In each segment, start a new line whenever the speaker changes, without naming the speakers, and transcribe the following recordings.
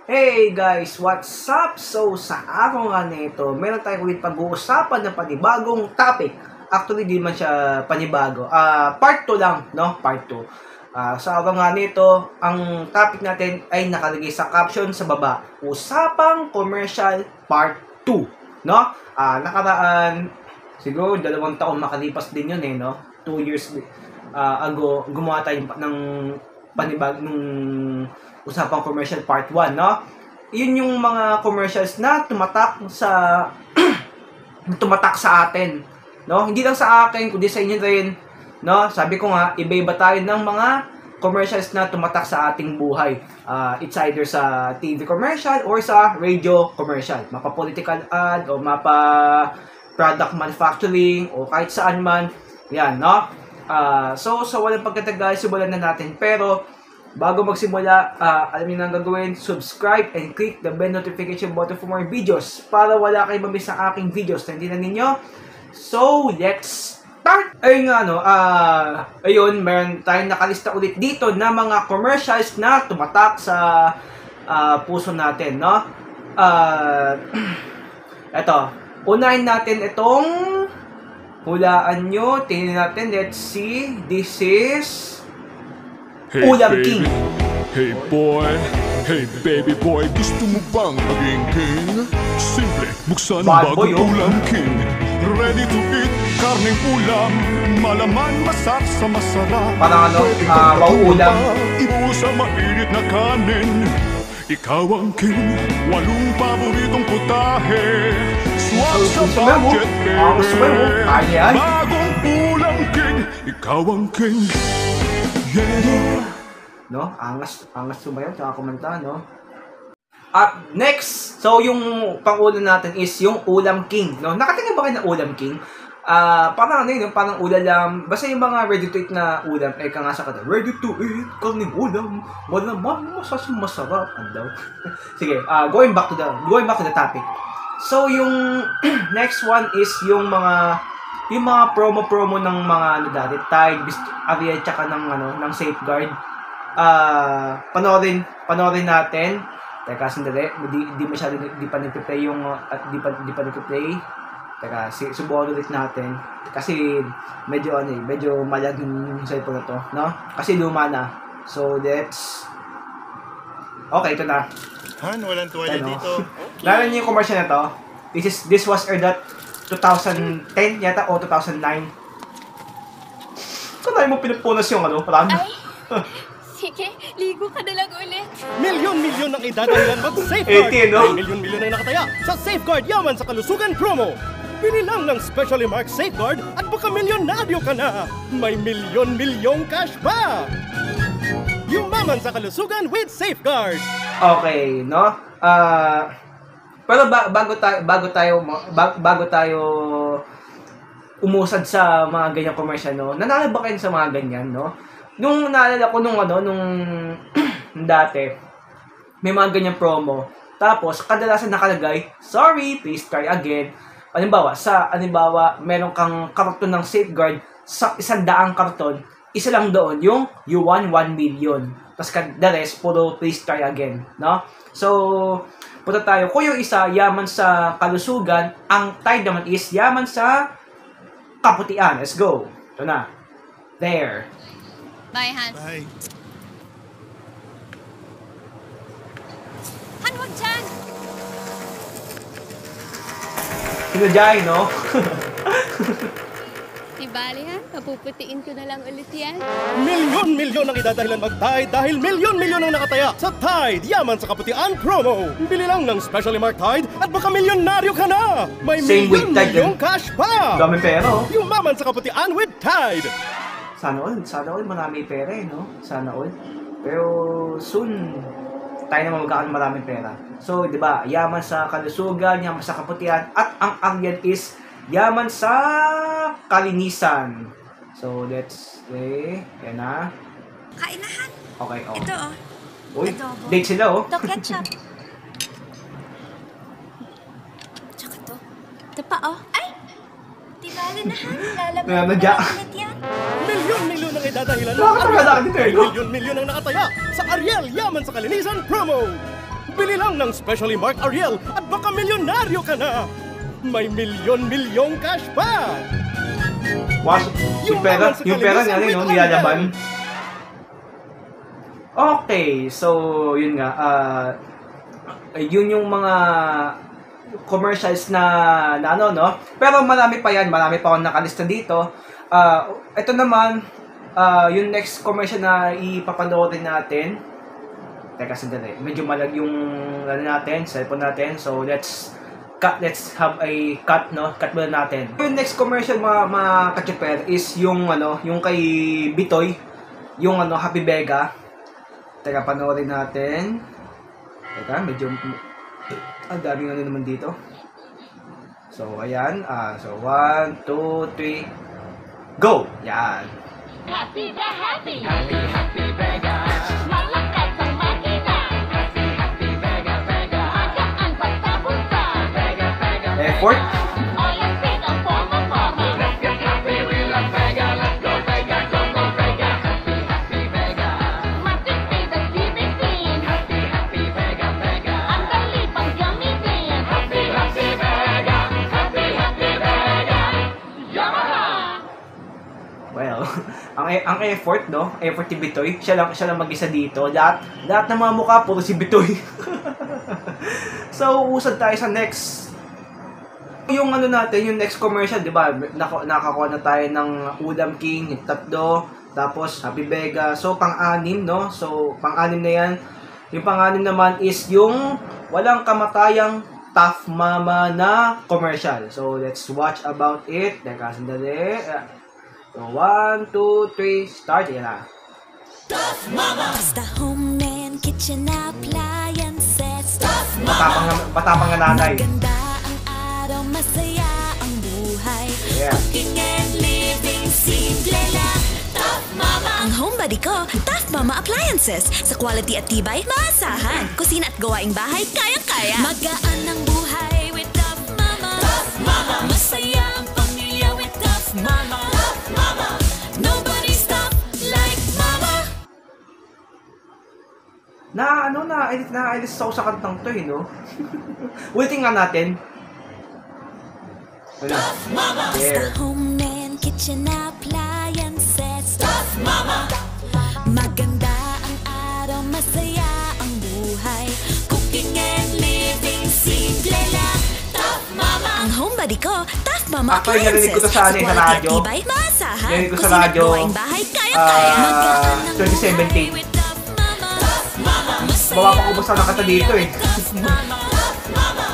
Hey guys, what's up? So, sa araw nga nito, meron tayong ulit pag-uusapan ng panibagong topic. Actually, di man siya panibago. Part 2 lang, no? Part 2. Sa araw nga nito, ang topic natin ay nakalagay sa caption sa baba. Usapang Commercial Part 2, no? Nakaraan, siguro 2 taon makalipas din yun no? 2 years ago, gumawa tayo ng panibagong usapang commercial part 1, no? Yun yung mga commercials na tumatak sa atin, no? Hindi lang sa akin, kundi sa inyo rin, no? Sabi ko nga, iba-iba tayo ng mga commercials na tumatak sa ating buhay. It's either sa TV commercial or sa radio commercial. Mapa political ad o mapa product manufacturing o kahit saan man. Yan, no? So walang pagkatagal, simulan na natin. Pero bago magsimula, alam niyo na ang gagawin, subscribe and click the bell notification button for more videos para wala kayong mamiss ng aking videos na hindi na ninyo. So, let's start! Ayun nga, no, ayun, meron tayong nakalista ulit dito na mga commercials na tumatak sa puso natin, no? Eto, unahin natin itong hulaan nyo, tingnan natin, let's see, this is
Hey
Ulam
baby,
King.
Hey boy, hey baby boy, gusto mo bang maging king? Simple, buksan ang
Bad boy,
bagong Ulam King. Ready to eat, karneng ulam, malaman, masak sa masarap.
Parang ano,
Pwede kang
mauulam.
patupa, ibuhos sa mainit na kanin. Ikaw ang king, 8 paboritong putahe. Swak sa budget, baby.
Ayan.
Bagong Ulam King, ikaw ang king. Yeah.
No? Angas sumayaw, tsaka kumanta, no? At next, so yung pang-ulam natin is yung Ulam King, no? Nakatingin ba kayo ng Ulam King? Parang ano yun, parang ulam, basta yung mga ready to eat na ulam, ka nga sa kata, ready to eat, karning ulam, wala man, masarap, daw. Sige, going back to the topic. So yung next one is yung mga promo ng mga ano dati, Tide, Ariel, tsaka ng Safeguard. Panoorin natin. Teka, sandali. Di masyado, di pa nagpe-play yung, at di pa nagpe-play. Teka, subukan ulit natin. Kasi, medyo malag yung cellphone na to, no? Kasi luma na. So, let's... Okay, ito na.
Han, walang tuwalya dito.
Lalo niyo yung commercial na to. This was aired at 2010 yata o 2009. Kanay mo pinupunas yung parang...
Ay, sige, ligo ka na lang ulit.
Milyon-milyon ang idadahilan mag-Safeguard.
18, no?
Milyon-milyon ang nakataya sa Safeguard Yaman sa Kalusugan promo. Bili lang ng specially marked Safeguard at baka milyonaryo ka na. May milyon-milyong cash pa. Yumaman sa Kalusugan with Safeguard.
Okay, no? Pero bago tayo umusad sa mga ganyang commercial, no? Nanalo ba kayo sa mga ganyan, no? Nung naalala ko nung dati, may mga ganyang promo. Tapos kadalasan nakalagay, sorry, please try again. Halimbawa, meron kang karton ng Safeguard sa 100 karton, isa lang doon yung you won 1 million. Tapos the rest puro please try again, no? So, punta tayo. Kung yung isa, yaman sa kalusugan, ang Tide naman is yaman sa kaputian. Let's go. Ito na. There.
Bye, Han.
Bye.
Han, wag dyan!
Sinadjay, no?
Di bali, Han. Papuputiin ko na lang ulit yan.
Milyon-milyon ang idadahilan mag-Tide dahil milyon-milyon ang nakataya sa Tide Yaman sa Kaputian promo. Bili lang ng specially marked Tide at baka milyonaryo ka na. May
Same with Tide,
milyon-milyong cash pa.
Dami pera, oh.
Yumaman sa Kaputian with Tide.
Sana all marami pera, no? Sana all. Pero soon, tayo naman magkakaroon maraming pera. So, di ba, yaman sa kalusugan, yaman sa kaputian, at ang Ariel is yaman sa kalinisan. So, let's say, yan na.
Kain na, Han.
Okay, oh.
Ito, oh.
Uy,
Adobo.
date sila, oh.
Ito, ketchup. Tsaka to. Ito pa, oh. Ay! Di bali na, Han. Lalabas
Nanadya.
na ulit yan.
Milyon-milyon ang idadahilan ng
Nakakatawa na dito, eh, no?
Milyon-milyon ang nakataya sa Ariel Yaman sa Kalinisan promo. Bili lang ng specially marked Ariel at baka milyonaryo ka na! May milyon-milyong cash pa!
Was, yung pera niya rin, no? Nilalaban. Okay, so, yun nga. Yun yung mga commercials na ano, no? Pero marami pa yan. Marami pa akong nakalista dito. Ito naman, yung next commercial na ipapanoorin natin. Teka, sandali. Medyo malag yung ano natin, cellphone natin. So, let's have a cut, no? Cut muna natin. Yung next commercial, mga kachuper, is yung, ano, yung kay Bitoy. Yung, ano, Happy Vega. Teka, panoorin natin. Teka, medyo, ang daming ano naman dito. So, ayan. So, 1, 2, 3, go! Yan.
Happy Vega. Malakas ang makina. Happy Vega. Magaan pagtapunta.
Effort.
All ang fit ang forma. Let's get happy, we love Vega. Let's go Vega, go Vega. Happy Vega. Matipid ang bibitin. Happy Vega. Ang dali pang gamitin. Happy Vega. Happy Vega. Yamaha!
Well, ang effort, no? Effort ni Bitoy. Siya lang mag-isa dito. Lahat ng mga mukha, puro si Bitoy. So, usad tayo sa next. Yung ano natin, yung next commercial, di ba? Nakakuha na tayo ng Udam King, yung tatlo, tapos Happy Vega. So, pang-anim, no? So, pang-anim na yan. Yung pang-anim naman is yung walang kamatayang Tough Mama na commercial. So, let's watch about it. Teka, sandali. So, 1, 2, 3, start. Yan na.
Basta home and kitchen appliances.
Matapang na nanay.
Maganda ang araw, masaya ang buhay.
Yeah.
Cooking and living, simple lang. Tough Mama! Ang home body ko, Tough Mama Appliances. Sa quality at tibay, maasahan. Kusina at gawaing bahay, kayang-kaya. Magaan ang buhay with Tough Mama. Tough Mama! Masaya ang pamilya with Tough Mama. Tough Mama! Nobody's tough like Mama.
Na-edit ako sa kantang to, no? Ulitin nga natin. Wala. There.
Basta home and kitchen appliances. Tough Mama! Maganda ang araw, masaya ang buhay. Cooking and living, simple lang. Tough Mama! Ang home body ko, Tough Mama
Actually,
Appliances.
narinig ko to sa ano, sa radyo.
Tibay, maasahan.
Narinig ko sa
Kusina at
radyo,
gawaing bahay, kayang-kaya. Magaan ang
2017.
buhay with Tough Mama. Tough Mama! Masaya
Mapapakubos ang nakata dito, eh.
Tough Mama. Tough Mama!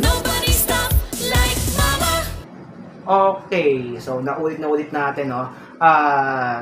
Nobody's tough like Mama.
Okay, so naulit natin, no?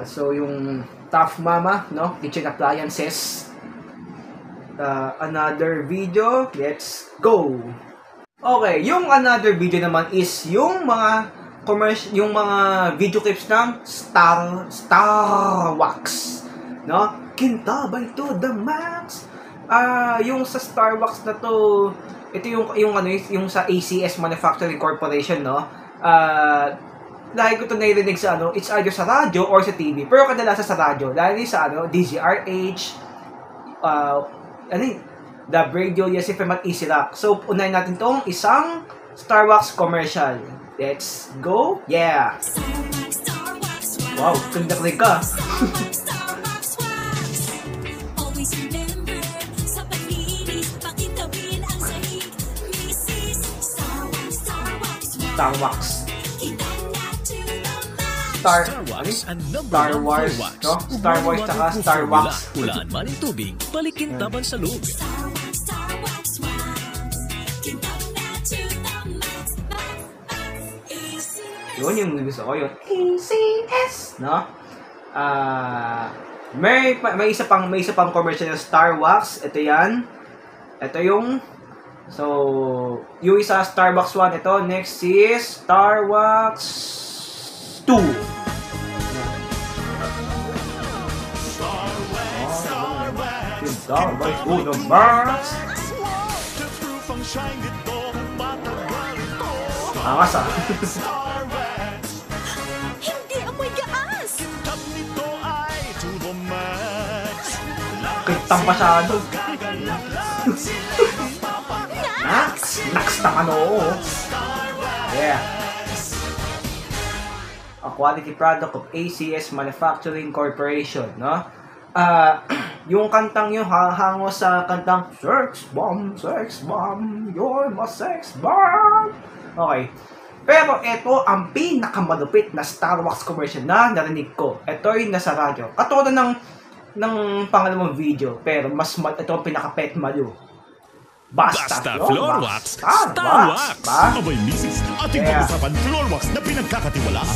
So yung Tough Mama, no? Kitchen appliances. Another video, let's go. Okay, yung another video naman is yung mga yung mga video clips ng Star Wax, no? Kintabay to the max. Yung sa Star Wax na to, ito yung ano, yung sa ACS Manufacturing Corporation, no? Lagi ko ito narinig sa ano, it's either sa radyo or sa TV. Pero kadalasan sa radyo, lalo sa ano, DZRH, Dub Radio, Yes FM at Easy Rock. So, unahin natin tong isang Star Wax commercial. Let's go! Yeah! Wow, kanda-kanda ka! Star Wax. Star
Wax ang number
Star
one
Wars,
for wax.
no? Star Wars tsaka Star Wax.
Hulaan man ang tubig, balikin taban sa loob.
Yun yung gusto ko, yun. ACS, no? May isa pang commercial ng Star Wax. Ito yan. Ito yung yung isa Starbucks 1 ito. Next is Star Wax 2. Star Wax 2 ng Max. Angas ah.
Hindi amoy gaas!
Kitang masyado. Nax! Nax naman, oo. Yeah. A quality product of ACS Manufacturing Corporation, no? Yung kantang yung hango sa kantang Sex Bomb, You're my Sex Bomb. Okay. Pero ito ang pinakamalupit na Star Wars commercial na narinig ko. Ito yung nasa radyo. Katulad ng pangalawang video, pero ito ang pinaka-pet malu. Basta Floor Wax!
Star Wax! Abay, misis, ating pag-usapan Floor Wax na pinagkakatiwalaan.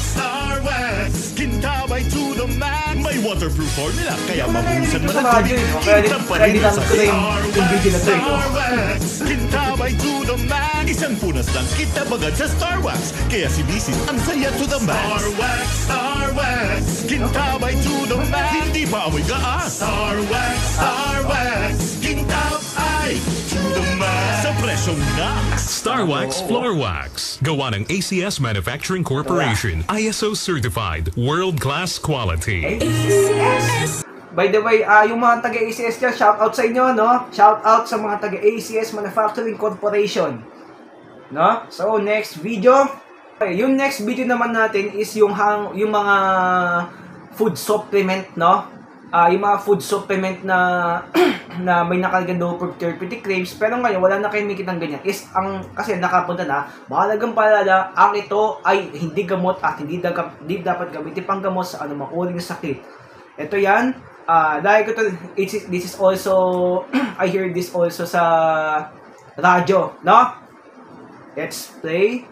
Star Wax! Kintabay to the max! May waterproof formula, kaya mabuhusan mo na tubig. Kintab pa rin sa Star Wax! Kintabay to the max! Isang punas lang kitab agad sa Star Wax. Kaya si misis ang saya to the max. Star Wax! Kintabay to the max! Hindi pa amoy gaas. Star Wax! Kintab to the max! Sa presyong Nax!
Star Wax Floor Wax. Gawa ng ACS Manufacturing Corporation. ISO certified. World-class quality.
ACS! By the way, yung mga taga-ACS dyan, shout out sa inyo, no? Shout out sa mga taga-ACS Manufacturing Corporation. No? So, next video. Okay, yung next video naman natin is yung mga food supplement, no? Yung mga food supplement na na may nakalagyan daw for therapeutic claims, pero ngayon wala na kayong makikitang ganyan is kasi nakapunta na mahalagang paalala, ang ito ay hindi gamot at hindi dapat gamitin pang gamot sa anumang uri ng sakit. Ito yan, dahil ko to, this is also I hear this also sa radyo, no? Let's play.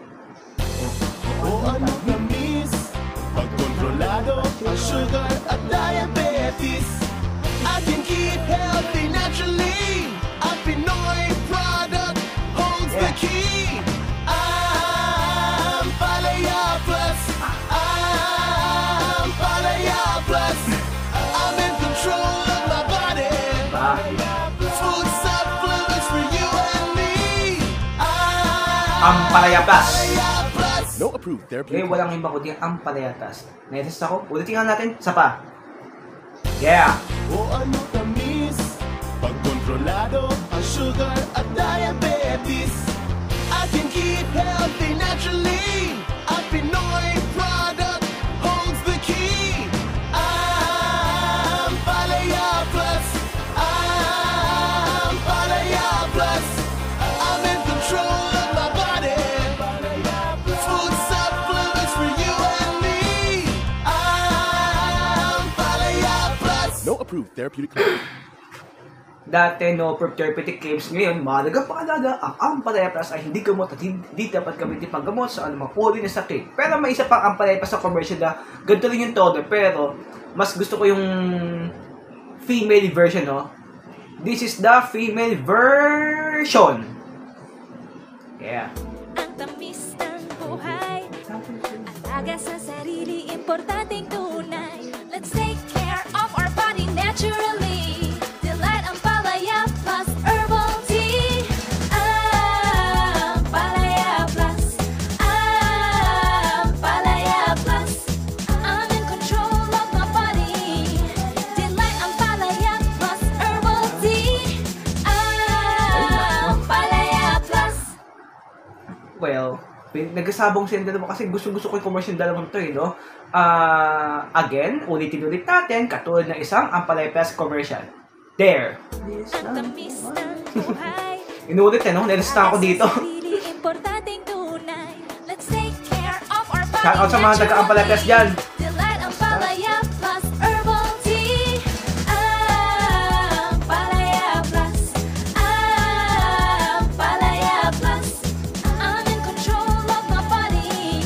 Pagkontrolado ang sugar at diabetes, I can keep healthy naturally. A Pinoy product holds the key. I'm Palaya Plus. I'm Palaya Plus. I'm in control of my body. Food supplements for you and me.
Ang Palaya Plus.
No approved therapy.
Walang iba kundi ang Palaya Plus. Naitest ako. Ulitin nga natin. Isa pa. Yeah.
O ano tamis, pagkontrolado ang sugar at diabetes, I can keep healthy naturally. A Pinoy product holds the key. I'm Palaya Plus. I'm Palaya Plus. I'm in control of my body. Food supplements for you and me. I'm Palaya Plus. No approved therapeutic claim.
Dati no approved therapeutic claims, ngayon mahalagang paalala, ang Palaya Plus ay hindi gamot at hindi dapat gamitin pang gamot sa anumang uri ng sakit. Pero may isa pang ang Palaya Plus sa commercial na ganito rin yung todo, pero mas gusto ko yung female version, no? This is the female version. Yeah.
Ang tamis ng buhay, alaga sa sarili, importanteng tunay. Let's take care of our body naturally. Delight ang Palaya Plus Herbal Tea. Ang Palaya Plus. Ang Palaya Plus. I'm in control of my body. Delight ang Palaya Plus Herbal Tea. Ang Palaya Plus.
Well, nagkasabong sila dalawa kasi gusto ko yung commercial dalawang to, no? Again, ulitin natin, katulad ng isang ang Palaya Plus commercial. There.
Ang tamis ng buhay.
Inulit, no? Nalista ako dito.
Importanteng tunay. Let's take care of our body.
Shout out sa mga taga ang Palaya Plus dyan.
Delight ang Palaya Plus Herbal Tea. Ang Palaya Plus. Ang Palaya Plus. I'm in control of my body.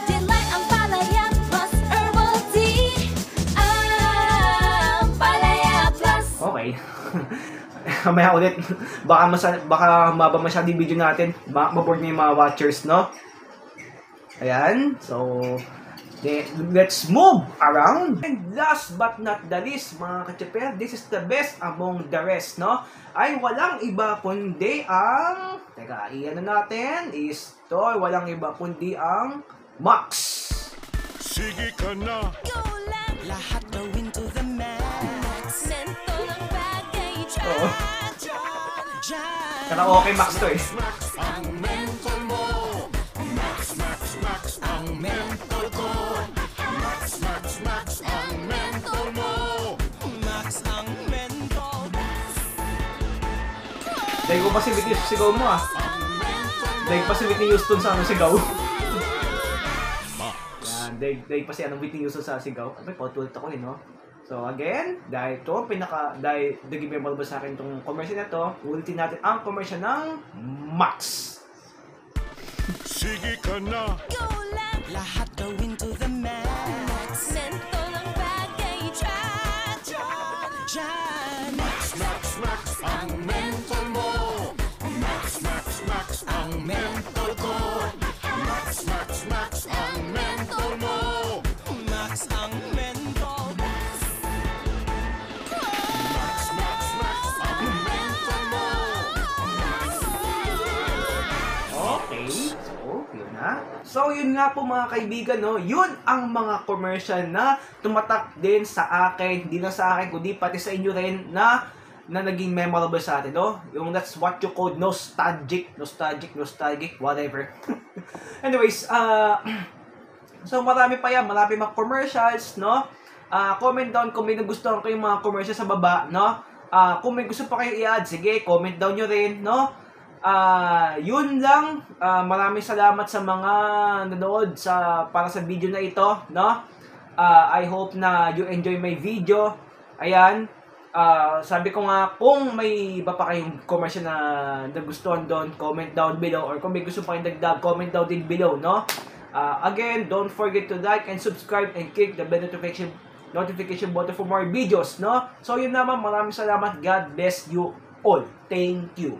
Delight ang Palaya Plus Herbal Tea. Ang Palaya Plus.
Okay. Mamaya ulit. Baka maba masyado yung video natin. Maboard na yung mga watchers, no? Ayan. So, let's move around. And last but not the least, mga kachipel, this is the best among the rest, no? Ay walang iba kundi ang... Teka, iyan na natin. Is to, walang iba kundi ang Max.
Sige ka na.
Go lang. Lahat gawin to the max. Mentol ang bagay. Try.
Karaoke Max to eh.
Ang mentol mo. Max, ang mentol ko. Max, ang mentol mo. Max, ang mentol.
Dahil ko pa si Whitney Houston sigaw mo ah. Dahil pa si Whitney Houston sa ano sigaw. Yan, dahil pa si Whitney Houston sa sigaw. Ay, pautulit ako no? So again, dahil naging memorable sa akin itong commercial na to, ulitin natin ang commercial ng Max.
Sige ka na.
Go lang! Lahat gawin to the max. Mentol ang bagay. Try.
Max, ang mentol mo. Max, ang mentol ko. Max, ang mentol mo.
Max ang mentol.
Okay, so yun na. So yun nga po mga kaibigan, no? Yun ang mga commercial na tumatak din sa akin, hindi lang sa akin, kundi pati sa inyo rin na naging memorable sa atin, no? Yung that's what you call nostalgic, whatever. Anyways, so marami pa yan, marami mga commercials, no? Comment down kung may nagustuhan ko yung mga commercial sa baba, no? Kung may gusto pa kayo i-add, sige, comment down nyo rin, no? Yun lang. Maraming salamat sa mga nanood para sa video na ito, no? I hope na you enjoy my video. Ayan. Sabi ko nga, kung may iba pa kayong commercial na nagustuhan doon, comment down below. Or kung may gusto pa kayong dagdag, comment down din below, no? Again, don't forget to like and subscribe and click the bell notification button for more videos, no? So yun naman, maraming salamat. God bless you all. Thank you.